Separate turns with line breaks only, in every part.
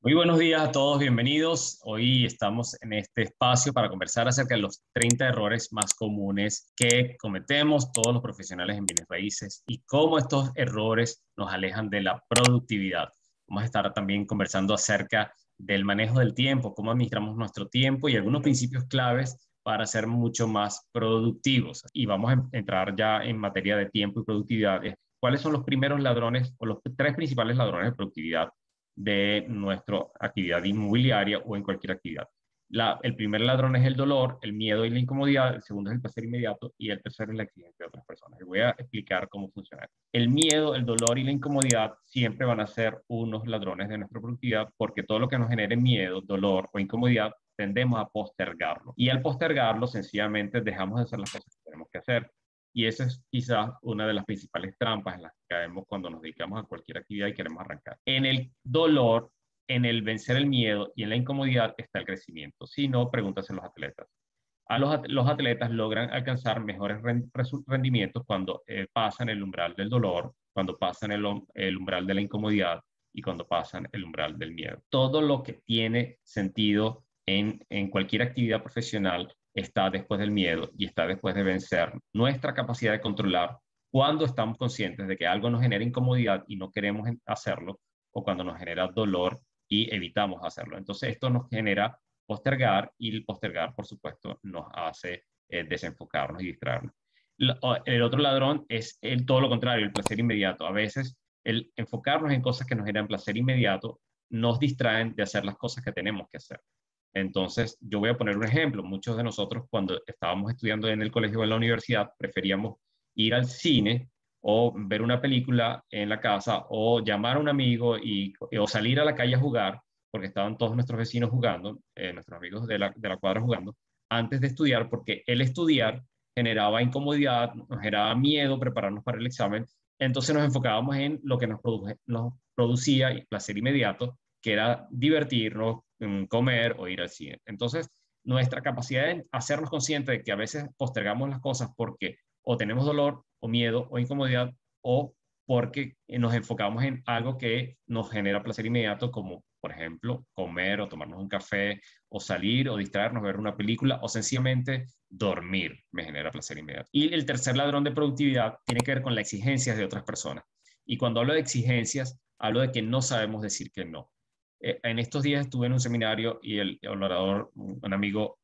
Muy buenos días a todos, bienvenidos. Hoy estamos en este espacio para conversar acerca de los 30 errores más comunes que cometemos todos los profesionales en bienes raíces y cómo estos errores nos alejan de la productividad. Vamos a estar también conversando acerca del manejo del tiempo, cómo administramos nuestro tiempo y algunos principios claves para ser mucho más productivos. Y vamos a entrar ya en materia de tiempo y productividad. ¿Cuáles son los primeros ladrones o los tres principales ladrones de productividad de nuestra actividad inmobiliaria o en cualquier actividad? El primer ladrón es el dolor, el miedo y la incomodidad, el segundo es el placer inmediato y el tercero es la exigencia de otras personas. Les voy a explicar cómo funciona. El miedo, el dolor y la incomodidad siempre van a ser unos ladrones de nuestra productividad porque todo lo que nos genere miedo, dolor o incomodidad tendemos a postergarlo. Y al postergarlo, sencillamente dejamos de hacer las cosas que tenemos que hacer. Y esa es quizás una de las principales trampas en las que caemos cuando nos dedicamos a cualquier actividad y queremos arrancar. En el dolor, en el vencer el miedo y en la incomodidad está el crecimiento. Si no, pregúntate a los atletas. Los atletas logran alcanzar mejores rendimientos cuando pasan el umbral del dolor, cuando pasan el umbral de la incomodidad y cuando pasan el umbral del miedo. Todo lo que tiene sentido en cualquier actividad profesional está después del miedo y está después de vencer nuestra capacidad de controlar cuando estamos conscientes de que algo nos genera incomodidad y no queremos hacerlo, o cuando nos genera dolor y evitamos hacerlo. Entonces esto nos genera postergar y el postergar, por supuesto, nos hace desenfocarnos y distraernos. El otro ladrón es todo lo contrario, el placer inmediato. A veces el enfocarnos en cosas que nos generan placer inmediato nos distraen de hacer las cosas que tenemos que hacer. Entonces, yo voy a poner un ejemplo. Muchos de nosotros, cuando estábamos estudiando en el colegio o en la universidad, preferíamos ir al cine o ver una película en la casa o llamar a un amigo o salir a la calle a jugar, porque estaban todos nuestros vecinos jugando, nuestros amigos de la cuadra jugando, antes de estudiar, porque el estudiar generaba incomodidad, nos generaba miedo prepararnos para el examen. Entonces nos enfocábamos en lo que nos producía placer inmediato, que era divertirnos, comer o ir al cine. Entonces, nuestra capacidad de hacernos conscientes de que a veces postergamos las cosas porque o tenemos dolor o miedo o incomodidad o porque nos enfocamos en algo que nos genera placer inmediato, como por ejemplo comer o tomarnos un café o salir o distraernos, ver una película o sencillamente dormir me genera placer inmediato. Y el tercer ladrón de productividad tiene que ver con las exigencias de otras personas. Y cuando hablo de exigencias, hablo de que no sabemos decir que no. En estos días estuve en un seminario y el orador, un amigo,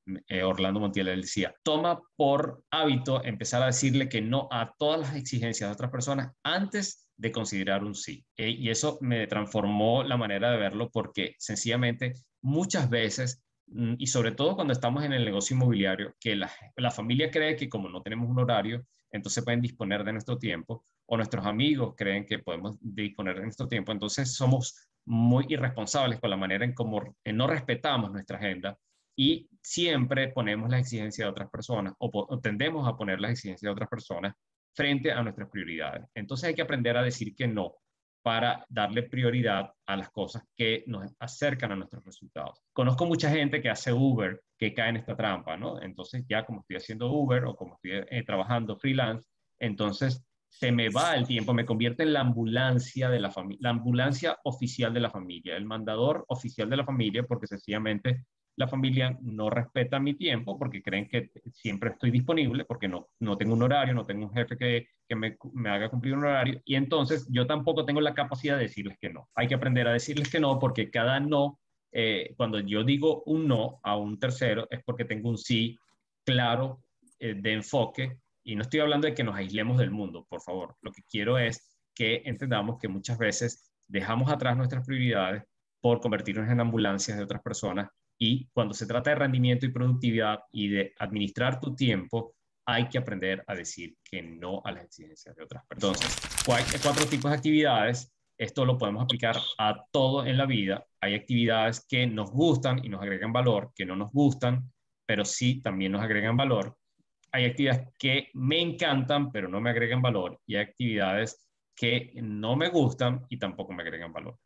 Orlando Montiel, él decía, toma por hábito empezar a decirle que no a todas las exigencias de otras personas antes de considerar un sí. Y eso me transformó la manera de verlo porque sencillamente muchas veces, y sobre todo cuando estamos en el negocio inmobiliario, que la familia cree que como no tenemos un horario, entonces pueden disponer de nuestro tiempo, o nuestros amigos creen que podemos disponer de nuestro tiempo, entonces somos muy irresponsables con la manera en cómo no respetamos nuestra agenda y siempre ponemos las exigencias de otras personas o tendemos a poner las exigencias de otras personas frente a nuestras prioridades. Entonces hay que aprender a decir que no para darle prioridad a las cosas que nos acercan a nuestros resultados. Conozco mucha gente que hace Uber que cae en esta trampa, ¿no? Entonces ya como estoy haciendo Uber o como estoy trabajando freelance, entonces se me va el tiempo, me convierte en la ambulancia de la familia, la ambulancia oficial de la familia, el mandador oficial de la familia, porque sencillamente la familia no respeta mi tiempo porque creen que siempre estoy disponible, porque no tengo un horario, no tengo un jefe que me haga cumplir un horario, y entonces yo tampoco tengo la capacidad de decirles que no. Hay que aprender a decirles que no porque cada no, cuando yo digo un no a un tercero, es porque tengo un sí claro de enfoque. Y no estoy hablando de que nos aislemos del mundo, por favor. Lo que quiero es que entendamos que muchas veces dejamos atrás nuestras prioridades por convertirnos en ambulancias de otras personas. Y cuando se trata de rendimiento y productividad y de administrar tu tiempo, hay que aprender a decir que no a las exigencias de otras personas. Entonces, cuatro tipos de actividades. Esto lo podemos aplicar a todo en la vida. Hay actividades que nos gustan y nos agregan valor, que no nos gustan, pero sí también nos agregan valor. Hay actividades que me encantan, pero no me agregan valor, y hay actividades que no me gustan y tampoco me agregan valor.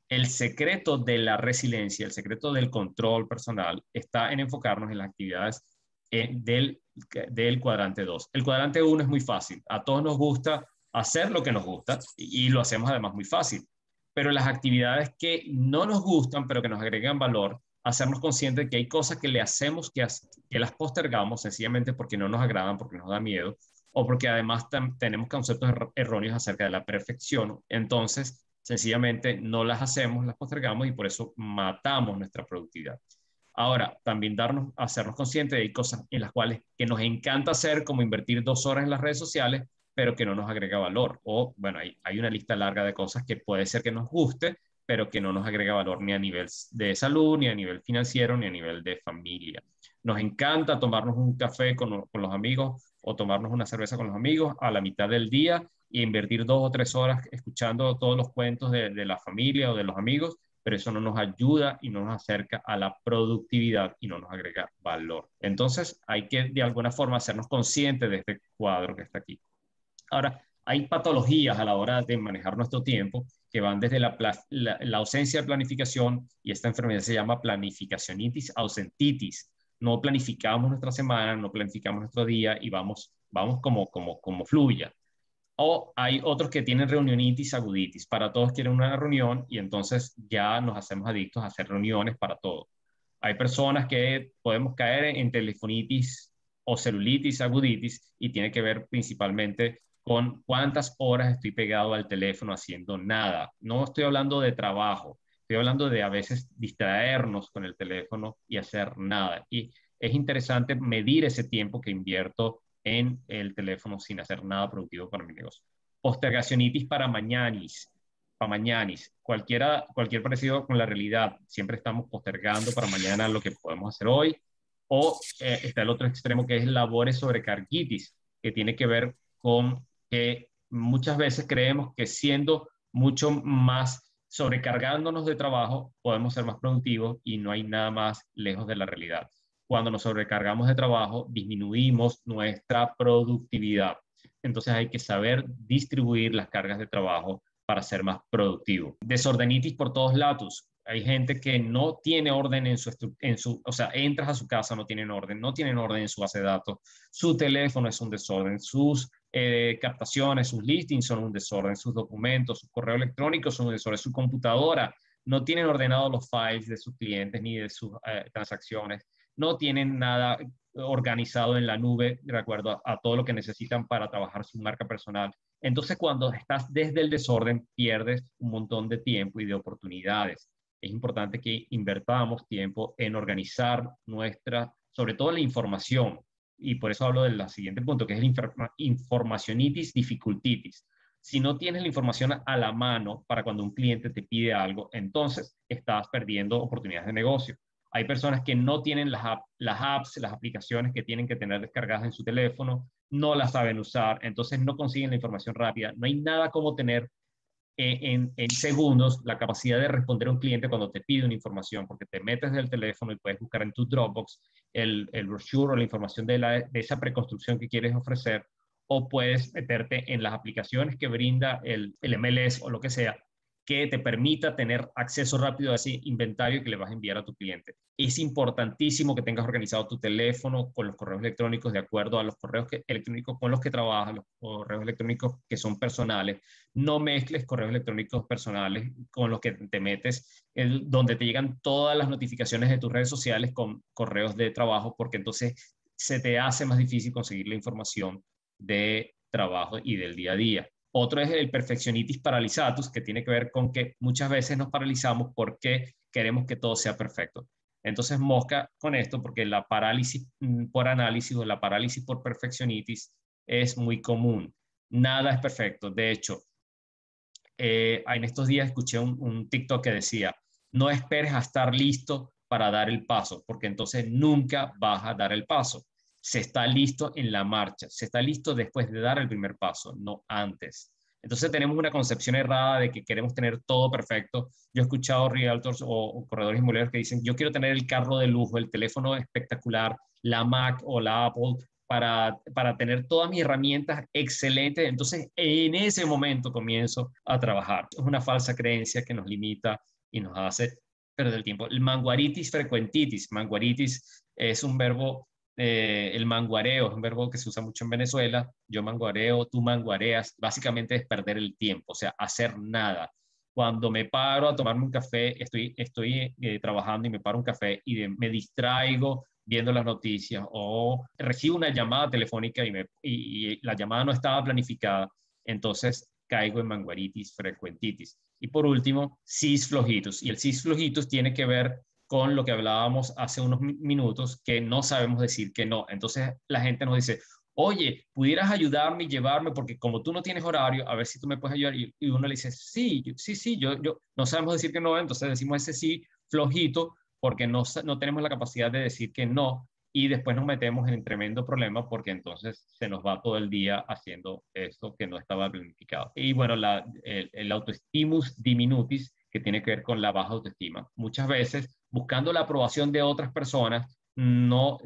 El secreto de la resiliencia, el secreto del control personal, está en enfocarnos en las actividades del cuadrante 2. El cuadrante 1 es muy fácil. A todos nos gusta hacer lo que nos gusta y lo hacemos además muy fácil. pero las actividades que no nos gustan, pero que nos agregan valor, hacernos conscientes de que hay cosas que le hacemos que las postergamos sencillamente porque no nos agradan, porque nos da miedo, o porque además tenemos conceptos erróneos acerca de la perfección. Entonces, sencillamente no las hacemos, las postergamos y por eso matamos nuestra productividad. Ahora, también hacernos conscientes de que hay cosas en las cuales que nos encanta hacer, como invertir 2 horas en las redes sociales, pero que no nos agrega valor. O, bueno, hay una lista larga de cosas que puede ser que nos guste, pero que no nos agrega valor ni a nivel de salud, ni a nivel financiero, ni a nivel de familia. Nos encanta tomarnos un café con los amigos o tomarnos una cerveza con los amigos a la mitad del día e invertir 2 o 3 horas escuchando todos los cuentos de la familia o de los amigos, pero eso no nos ayuda y no nos acerca a la productividad y no nos agrega valor. Entonces hay que de alguna forma hacernos conscientes de este cuadro que está aquí. Ahora, hay patologías a la hora de manejar nuestro tiempo que van desde la ausencia de planificación, y esta enfermedad se llama planificacionitis ausentitis. No planificamos nuestra semana, no planificamos nuestro día y vamos como fluya. O hay otros que tienen reunionitis aguditis. Para todos quieren una reunión y entonces ya nos hacemos adictos a hacer reuniones para todo. Hay personas que podemos caer en telefonitis o celulitis aguditis y tiene que ver principalmente con cuántas horas estoy pegado al teléfono haciendo nada. No estoy hablando de trabajo, estoy hablando de a veces distraernos con el teléfono y hacer nada. Y es interesante medir ese tiempo que invierto en el teléfono sin hacer nada productivo para mi negocio. Postergacionitis para mañanis, cualquier parecido con la realidad. Siempre estamos postergando para mañana lo que podemos hacer hoy. O está el otro extremo que es labores sobrecargitis, que tiene que ver con que muchas veces creemos que siendo mucho más sobrecargándonos de trabajo podemos ser más productivos y no hay nada más lejos de la realidad. Cuando nos sobrecargamos de trabajo, disminuimos nuestra productividad. Entonces hay que saber distribuir las cargas de trabajo para ser más productivo. Desordenitis por todos lados. Hay gente que no tiene orden o sea, entras a su casa, no tienen orden en su base de datos, su teléfono es un desorden, sus captaciones, sus listings son un desorden, sus documentos, sus correos electrónicos son un desorden, su computadora, no tienen ordenados los files de sus clientes ni de sus transacciones, no tienen nada organizado en la nube de acuerdo a todo lo que necesitan para trabajar su marca personal. Entonces, cuando estás desde el desorden, pierdes un montón de tiempo y de oportunidades. Es importante que invertamos tiempo en organizar sobre todo la información. Y por eso hablo del siguiente punto, que es el informationitis difficultitis. Si no tienes la información a la mano para cuando un cliente te pide algo, entonces estás perdiendo oportunidades de negocio. Hay personas que no tienen las apps, las aplicaciones que tienen que tener descargadas en su teléfono, no las saben usar, entonces no consiguen la información rápida. No hay nada como tener en segundos la capacidad de responder a un cliente cuando te pide una información, porque te metes del teléfono y puedes buscar en tu Dropbox el brochure o la información de esa preconstrucción que quieres ofrecer, o puedes meterte en las aplicaciones que brinda el MLS o lo que sea, que te permita tener acceso rápido a ese inventario que le vas a enviar a tu cliente. Es importantísimo que tengas organizado tu teléfono con los correos electrónicos de acuerdo a los correos electrónicos con los que trabajas, los correos electrónicos que son personales. No mezcles correos electrónicos personales con los que te metes, donde te llegan todas las notificaciones de tus redes sociales con correos de trabajo, porque entonces se te hace más difícil conseguir la información de trabajo y del día a día. Otro es el perfeccionitis paralizatus, que tiene que ver con que muchas veces nos paralizamos porque queremos que todo sea perfecto. Entonces, mosca con esto, porque la parálisis por análisis o la parálisis por perfeccionitis es muy común. Nada es perfecto. De hecho, en estos días escuché un TikTok que decía, no esperes a estar listo para dar el paso, porque entonces nunca vas a dar el paso. Se está listo en la marcha, se está listo después de dar el primer paso, no antes. Entonces tenemos una concepción errada de que queremos tener todo perfecto. Yo he escuchado realtors o corredores inmobiliarios que dicen, yo quiero tener el carro de lujo, el teléfono espectacular, la Mac o la Apple, para tener todas mis herramientas excelentes. Entonces, en ese momento comienzo a trabajar. Es una falsa creencia que nos limita y nos hace perder el tiempo. El manguaritis frecuentitis. Manguaritis es un verbo, el manguareo es un verbo que se usa mucho en Venezuela. Yo manguareo, tú manguareas. Básicamente es perder el tiempo, o sea, hacer nada. cuando me paro a tomarme un café, estoy trabajando y me paro un café y me distraigo viendo las noticias o recibo una llamada telefónica y la llamada no estaba planificada, entonces caigo en manguaritis, frecuentitis. Y por último, cis flojitus. Y el cis flojitus tiene que ver con lo que hablábamos hace unos minutos, que no sabemos decir que no. Entonces la gente nos dice, oye, ¿pudieras ayudarme y llevarme? Porque como tú no tienes horario, a ver si tú me puedes ayudar. Y uno le dice, sí, sí, yo no sabemos decir que no, entonces decimos ese sí flojito, porque no tenemos la capacidad de decir que no, y después nos metemos en tremendo problema porque entonces se nos va todo el día haciendo esto que no estaba planificado. Y bueno, el autoestimus diminutis, que tiene que ver con la baja autoestima. Muchas veces, buscando la aprobación de otras personas, no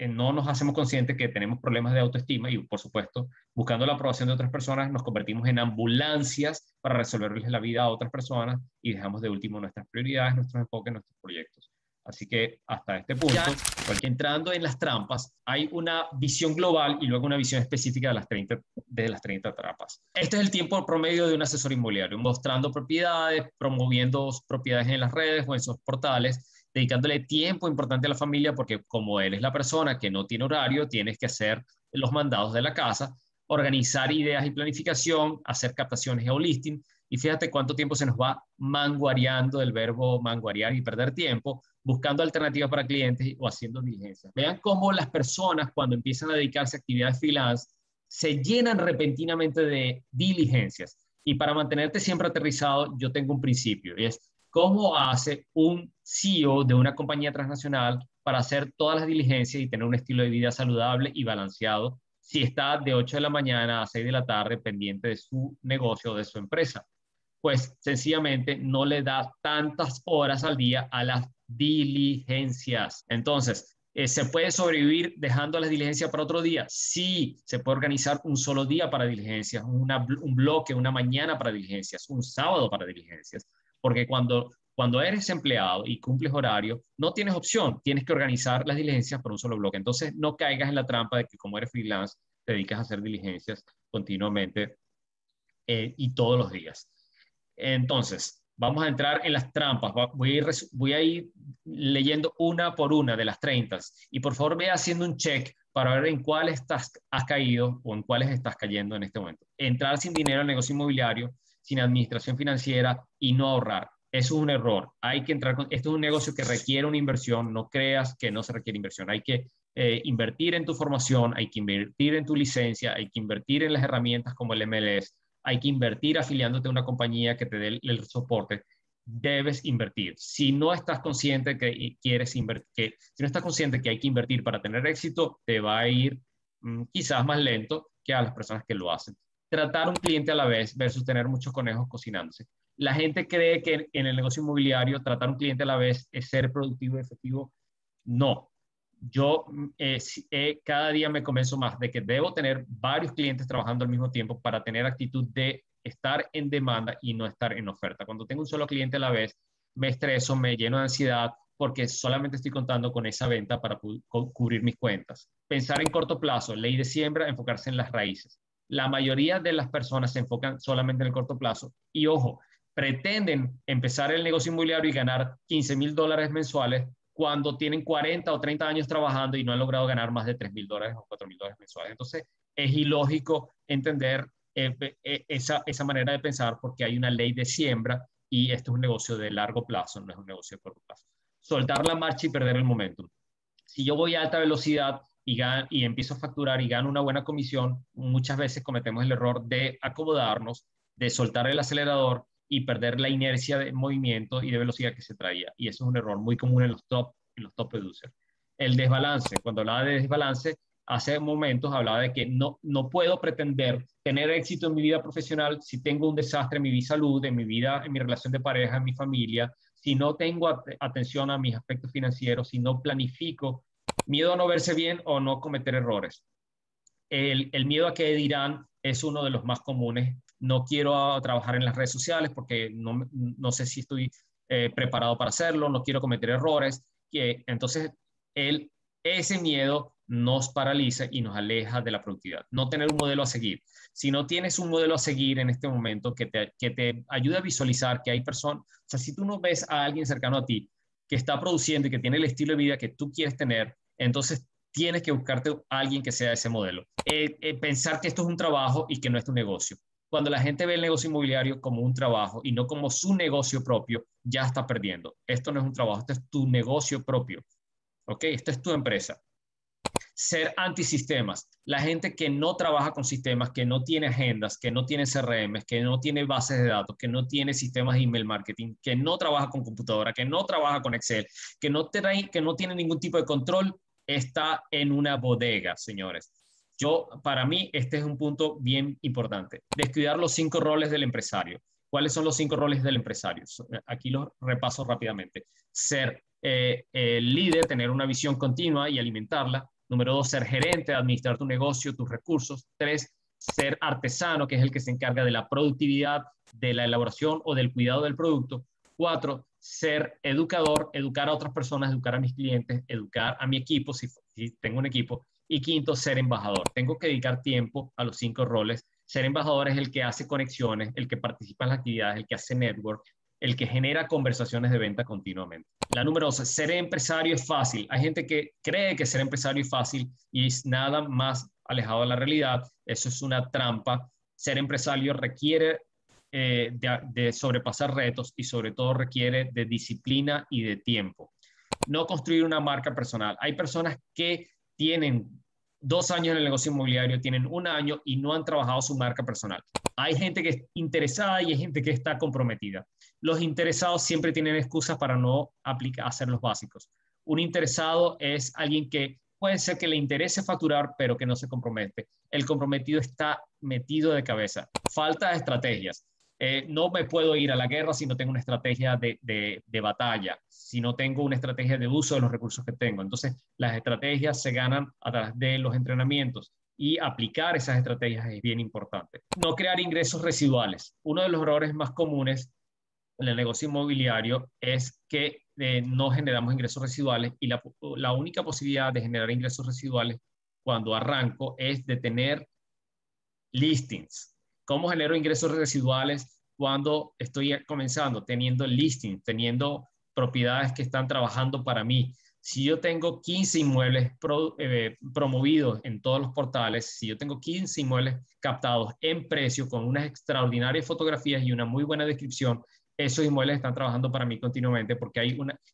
nos hacemos conscientes que tenemos problemas de autoestima y, por supuesto, buscando la aprobación de otras personas, nos convertimos en ambulancias para resolverles la vida a otras personas y dejamos de último nuestras prioridades, nuestros enfoques, nuestros proyectos. Así que hasta este punto, porque entrando en las trampas, hay una visión global y luego una visión específica de las 30 trampas. Este es el tiempo promedio de un asesor inmobiliario, mostrando propiedades, promoviendo propiedades en las redes o en sus portales, dedicándole tiempo importante a la familia, porque como eres la persona que no tiene horario, tienes que hacer los mandados de la casa, organizar ideas y planificación, hacer captaciones geolisting, y fíjate cuánto tiempo se nos va manguareando, del verbo manguarear y perder tiempo, buscando alternativas para clientes o haciendo diligencias. Vean cómo las personas cuando empiezan a dedicarse a actividades freelance se llenan repentinamente de diligencias. Y para mantenerte siempre aterrizado, yo tengo un principio, y es cómo hace un CEO de una compañía transnacional para hacer todas las diligencias y tener un estilo de vida saludable y balanceado si está de 8 de la mañana a 6 de la tarde pendiente de su negocio o de su empresa. Pues sencillamente no le da tantas horas al día a las diligencias. Entonces, ¿se puede sobrevivir dejando las diligencias para otro día? Sí, se puede organizar un solo día para diligencias, un bloque, una mañana para diligencias, un sábado para diligencias, porque cuando eres empleado y cumples horario, no tienes opción, tienes que organizar las diligencias por un solo bloque. Entonces, no caigas en la trampa de que como eres freelance, te dedicas a hacer diligencias continuamente y todos los días. Entonces, vamos a entrar en las trampas. Voy a ir leyendo una por una de las 30 y por favor ve haciendo un check para ver en cuáles has caído o en cuáles estás cayendo en este momento. Entrar sin dinero al negocio inmobiliario, sin administración financiera y no ahorrar. Eso es un error. Esto es un negocio que requiere una inversión. No creas que no se requiere inversión. Hay que invertir en tu formación, hay que invertir en tu licencia, hay que invertir en las herramientas como el MLS, hay que invertir afiliándote a una compañía que te dé el soporte. Debes invertir. Si no estás consciente que quieres invertir, si no estás consciente que hay que invertir para tener éxito, te va a ir quizás más lento que a las personas que lo hacen. Tratar un cliente a la vez versus tener muchos conejos cocinándose. La gente cree que en el negocio inmobiliario tratar un cliente a la vez es ser productivo y efectivo. No, yo cada día me convenzo más de que debo tener varios clientes trabajando al mismo tiempo para tener actitud de estar en demanda y no estar en oferta. Cuando tengo un solo cliente a la vez, me estreso, me lleno de ansiedad porque solamente estoy contando con esa venta para cubrir mis cuentas. Pensar en corto plazo, ley de siembra, enfocarse en las raíces. La mayoría de las personas se enfocan solamente en el corto plazo y ojo, pretenden empezar el negocio inmobiliario y ganar $15,000 mensuales cuando tienen 40 o 30 años trabajando y no han logrado ganar más de $3,000 o $4,000 mensuales. Entonces, es ilógico entender esa manera de pensar porque hay una ley de siembra y esto es un negocio de largo plazo, no es un negocio de corto plazo. Soltar la marcha y perder el momentum. Si yo voy a alta velocidad y empiezo a facturar y gano una buena comisión, muchas veces cometemos el error de acomodarnos, de soltar el acelerador y perder la inercia de movimiento y de velocidad que se traía. Y eso es un error muy común en los top producers. El desbalance, cuando hablaba de desbalance, hace momentos hablaba de que no puedo pretender tener éxito en mi vida profesional si tengo un desastre en mi salud, en mi vida, en mi relación de pareja, en mi familia, si no tengo atención a mis aspectos financieros, si no planifico, miedo a no verse bien o no cometer errores. El miedo a que dirán es uno de los más comunes. No quiero trabajar en las redes sociales porque no sé si estoy preparado para hacerlo, no quiero cometer errores. Entonces, ese miedo nos paraliza y nos aleja de la productividad. No tener un modelo a seguir. Si no tienes un modelo a seguir en este momento que te ayude a visualizar que hay personas, o sea, si tú no ves a alguien cercano a ti que está produciendo y que tiene el estilo de vida que tú quieres tener, entonces tienes que buscarte a alguien que sea ese modelo. Pensar que esto es un trabajo y que no es tu negocio. Cuando la gente ve el negocio inmobiliario como un trabajo y no como su negocio propio, ya está perdiendo. Esto no es un trabajo, esto es tu negocio propio. ¿Ok? Esto es tu empresa. Ser antisistemas. La gente que no trabaja con sistemas, que no tiene agendas, que no tiene CRMs, que no tiene bases de datos, que no tiene sistemas de email marketing, que no trabaja con computadora, que no trabaja con Excel, que no tiene ningún tipo de control, está en una bodega, señores. Para mí, este es un punto bien importante. Descuidar los 5 roles del empresario. ¿Cuáles son los 5 roles del empresario? Aquí los repaso rápidamente. Ser líder, tener una visión continua y alimentarla. Número 2, ser gerente, administrar tu negocio, tus recursos. 3, ser artesano, que es el que se encarga de la productividad, de la elaboración o del cuidado del producto. 4, ser educador, educar a otras personas, educar a mis clientes, educar a mi equipo, si tengo un equipo. Y 5, ser embajador. Tengo que dedicar tiempo a los 5 roles. Ser embajador es el que hace conexiones, el que participa en las actividades, el que hace network, el que genera conversaciones de venta continuamente. La número 2, ser empresario es fácil. Hay gente que cree que ser empresario es fácil y es nada más alejado de la realidad. Eso es una trampa. Ser empresario requiere de sobrepasar retos y sobre todo requiere de disciplina y de tiempo. No construir una marca personal. Hay personas que tienen 2 años en el negocio inmobiliario, tienen 1 año y no han trabajado su marca personal. Hay gente que es interesada y hay gente que está comprometida. Los interesados siempre tienen excusas para no hacer los básicos. Un interesado es alguien que puede ser que le interese facturar, pero que no se compromete. El comprometido está metido de cabeza. Falta de estrategias. No me puedo ir a la guerra si no tengo una estrategia de batalla, si no tengo una estrategia de uso de los recursos que tengo. Entonces, las estrategias se ganan a través de los entrenamientos y aplicar esas estrategias es bien importante. No crear ingresos residuales. Uno de los errores más comunes en el negocio inmobiliario es que no generamos ingresos residuales y la única posibilidad de generar ingresos residuales cuando arranco es de tener listings. ¿Cómo genero ingresos residuales cuando estoy comenzando? Teniendo listings, teniendo propiedades que están trabajando para mí. Si yo tengo 15 inmuebles promovidos en todos los portales, si yo tengo 15 inmuebles captados en precio con unas extraordinarias fotografías y una muy buena descripción, esos inmuebles están trabajando para mí continuamente porque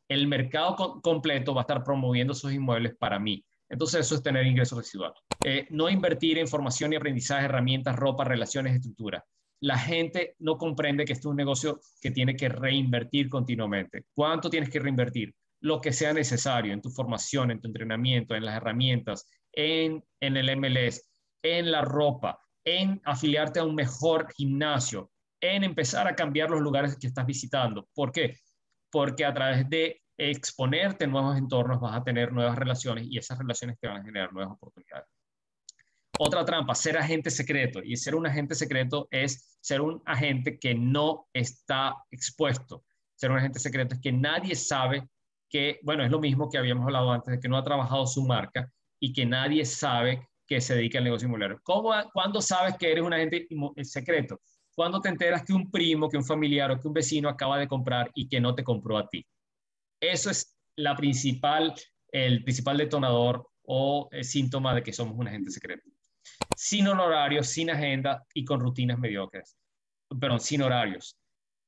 el mercado completo va a estar promoviendo esos inmuebles para mí. Entonces eso es tener ingresos residuales. No invertir en formación y aprendizaje, herramientas, ropa, relaciones, estructura. La gente no comprende que esto es un negocio que tiene que reinvertir continuamente. ¿Cuánto tienes que reinvertir? Lo que sea necesario en tu formación, en tu entrenamiento, en las herramientas, en el MLS, en la ropa, en afiliarte a un mejor gimnasio, en empezar a cambiar los lugares que estás visitando. ¿Por qué? Porque a través de exponerte en nuevos entornos vas a tener nuevas relaciones y esas relaciones te van a generar nuevas oportunidades. Otra trampa, ser agente secreto. Y ser un agente secreto es ser un agente que no está expuesto. Ser un agente secreto es que nadie sabe que, bueno, es lo mismo que habíamos hablado antes, de que no ha trabajado su marca y que nadie sabe que se dedica al negocio inmobiliario. ¿Cuándo sabes que eres un agente secreto? Cuando te enteras que un primo, que un familiar o que un vecino acaba de comprar y que no te compró a ti. Eso es el principal detonador o síntoma de que somos un agente secreto. Sin honorarios, sin agenda y con rutinas mediocres. Perdón, sin horarios.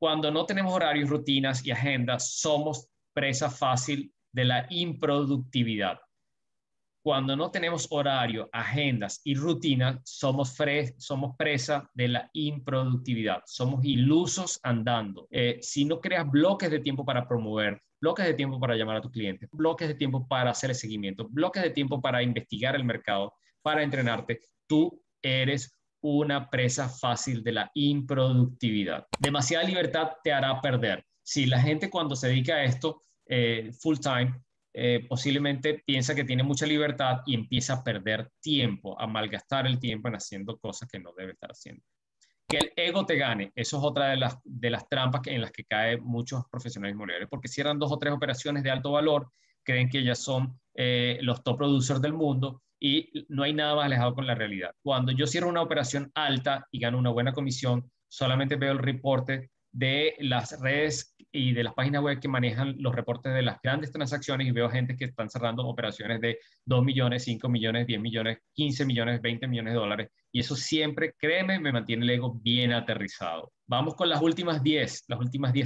Cuando no tenemos horarios, rutinas y agendas, somos presa fácil de la improductividad. Cuando no tenemos horario, agendas y rutinas, somos presa de la improductividad. Somos ilusos andando. Si no creas bloques de tiempo para promover, bloques de tiempo para llamar a tus clientes, bloques de tiempo para hacer el seguimiento, bloques de tiempo para investigar el mercado, para entrenarte, tú eres una presa fácil de la improductividad. Demasiada libertad te hará perder. Si la gente cuando se dedica a esto full time, posiblemente piensa que tiene mucha libertad y empieza a perder tiempo, a malgastar el tiempo en haciendo cosas que no debe estar haciendo. Que el ego te gane, eso es otra de las trampas en las que caen muchos profesionales inmobiliarios, porque cierran 2 o 3 operaciones de alto valor, creen que ellas son los top producers del mundo y no hay nada más alejado con la realidad. Cuando yo cierro una operación alta y gano una buena comisión, solamente veo el reporte de las redes y de las páginas web que manejan los reportes de las grandes transacciones y veo gente que están cerrando operaciones de 2 millones, 5 millones, 10 millones, 15 millones, 20 millones de dólares. Y eso siempre, créeme, me mantiene el ego bien aterrizado. Vamos con las últimas 10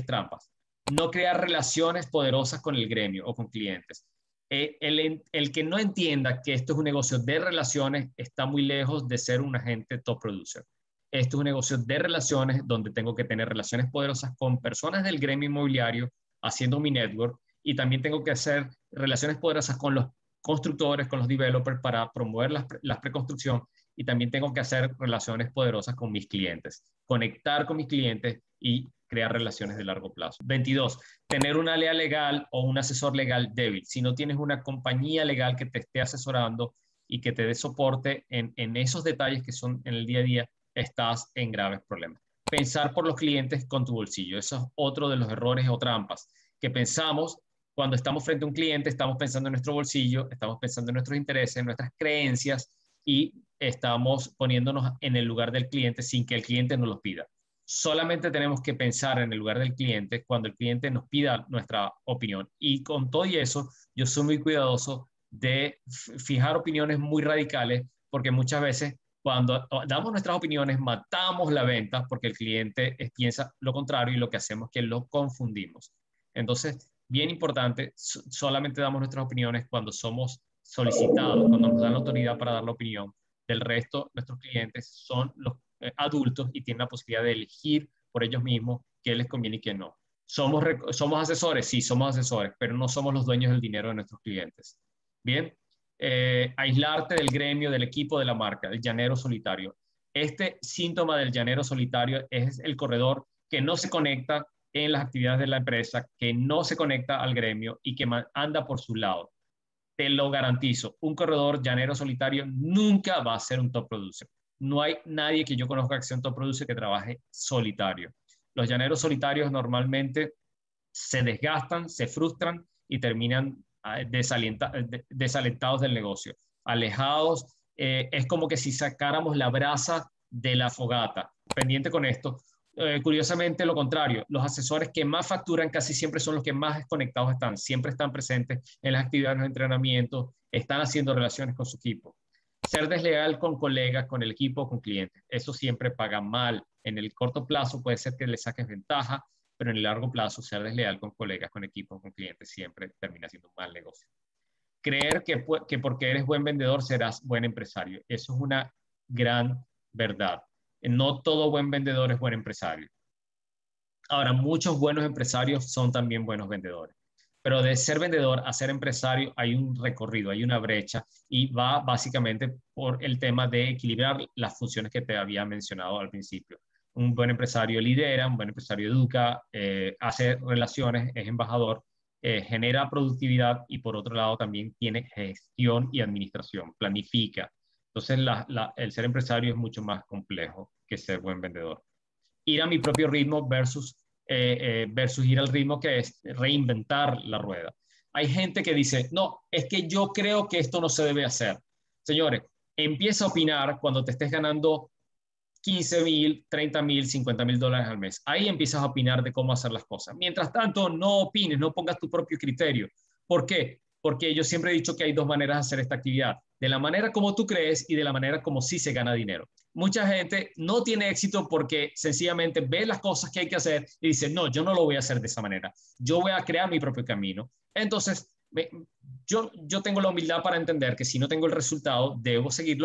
trampas. No crear relaciones poderosas con el gremio o con clientes. El que no entienda que esto es un negocio de relaciones está muy lejos de ser un agente top producer. Esto es un negocio de relaciones donde tengo que tener relaciones poderosas con personas del gremio inmobiliario haciendo mi network y también tengo que hacer relaciones poderosas con los constructores, con los developers para promover la preconstrucción y también tengo que hacer relaciones poderosas con mis clientes, conectar con mis clientes y crear relaciones de largo plazo. 22, tener una área legal o un asesor legal débil. Si no tienes una compañía legal que te esté asesorando y que te dé soporte en esos detalles que son en el día a día, estás en graves problemas. Pensar por los clientes con tu bolsillo. Eso es otro de los errores o trampas que pensamos cuando estamos frente a un cliente, estamos pensando en nuestro bolsillo, estamos pensando en nuestros intereses, en nuestras creencias y estamos poniéndonos en el lugar del cliente sin que el cliente nos los pida. Solamente tenemos que pensar en el lugar del cliente cuando el cliente nos pida nuestra opinión. Y con todo y eso, yo soy muy cuidadoso de fijar opiniones muy radicales porque muchas veces cuando damos nuestras opiniones matamos la venta porque el cliente piensa lo contrario y lo que hacemos es que lo confundimos. Entonces, bien importante, solamente damos nuestras opiniones cuando somos solicitados, cuando nos dan la autoridad para dar la opinión. Del resto, nuestros clientes son los adultos y tienen la posibilidad de elegir por ellos mismos qué les conviene y qué no. ¿Somos asesores? Sí, somos asesores, pero no somos los dueños del dinero de nuestros clientes. Bien, aislarte del gremio, del equipo, de la marca, el llanero solitario. Este síntoma del llanero solitario es el corredor que no se conecta en las actividades de la empresa, que no se conecta al gremio y que anda por su lado. Te lo garantizo, un corredor llanero solitario nunca va a ser un top producer. No hay nadie que yo conozca que sea un top producer que trabaje solitario. Los llaneros solitarios normalmente se desgastan, se frustran y terminan desalentados del negocio, alejados. Es como que si sacáramos la brasa de la fogata. Pendiente con esto. Curiosamente, lo contrario, los asesores que más facturan casi siempre son los que más desconectados están, siempre están presentes en las actividades de entrenamiento, están haciendo relaciones con su equipo. Ser desleal con colegas, con el equipo, con clientes, eso siempre paga mal. En el corto plazo puede ser que le saques ventaja, pero en el largo plazo ser desleal con colegas, con equipos, con clientes, siempre termina siendo un mal negocio. Creer que porque eres buen vendedor serás buen empresario. Eso es una gran verdad. No todo buen vendedor es buen empresario. Ahora, muchos buenos empresarios son también buenos vendedores. Pero de ser vendedor a ser empresario hay un recorrido, hay una brecha y va básicamente por el tema de equilibrar las funciones que te había mencionado al principio. Un buen empresario lidera, un buen empresario educa, hace relaciones, es embajador, genera productividad y por otro lado también tiene gestión y administración, planifica. Entonces el ser empresario es mucho más complejo que ser buen vendedor. Ir a mi propio ritmo versus ir al ritmo que es reinventar la rueda. Hay gente que dice, no, es que yo creo que esto no se debe hacer. Señores, empieza a opinar cuando te estés ganando 15,000, 30,000, 50,000 dólares al mes. Ahí empiezas a opinar de cómo hacer las cosas. Mientras tanto, no opines, no pongas tu propio criterio. ¿Por qué? Porque yo siempre he dicho que hay dos maneras de hacer esta actividad. De la manera como tú crees y de la manera como sí se gana dinero. Mucha gente no tiene éxito porque sencillamente ve las cosas que hay que hacer y dice, no, yo no lo voy a hacer de esa manera. Yo voy a crear mi propio camino. Entonces, yo tengo la humildad para entender que si no tengo el resultado, debo seguir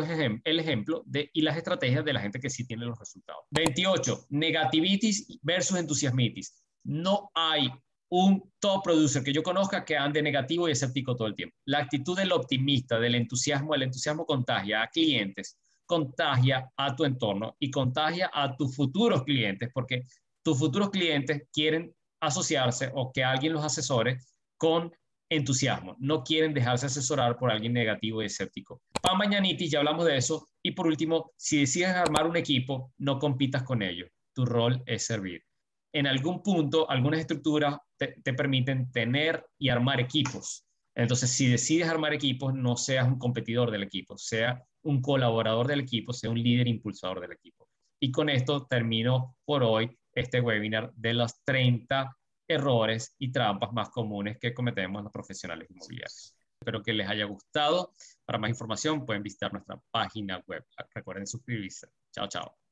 el ejemplo y las estrategias de la gente que sí tiene los resultados. 28. Negativitis versus entusiasmitis. No hay un top producer que yo conozca que ande negativo y escéptico todo el tiempo. La actitud del optimista, del entusiasmo, el entusiasmo contagia a clientes, contagia a tu entorno y contagia a tus futuros clientes, porque tus futuros clientes quieren asociarse o que alguien los asesore con entusiasmo, no quieren dejarse asesorar por alguien negativo y escéptico. Pan mañanitis, ya hablamos de eso. Y por último, si decides armar un equipo, no compitas con ellos. Tu rol es servir. En algún punto, algunas estructuras te permiten tener y armar equipos. Entonces, si decides armar equipos, no seas un competidor del equipo, sea un colaborador del equipo, sea un líder impulsador del equipo. Y con esto termino por hoy este webinar de los 30 errores y trampas más comunes que cometemos los profesionales inmobiliarios. Espero que les haya gustado. Para más información pueden visitar nuestra página web. Recuerden suscribirse. Chao, chao.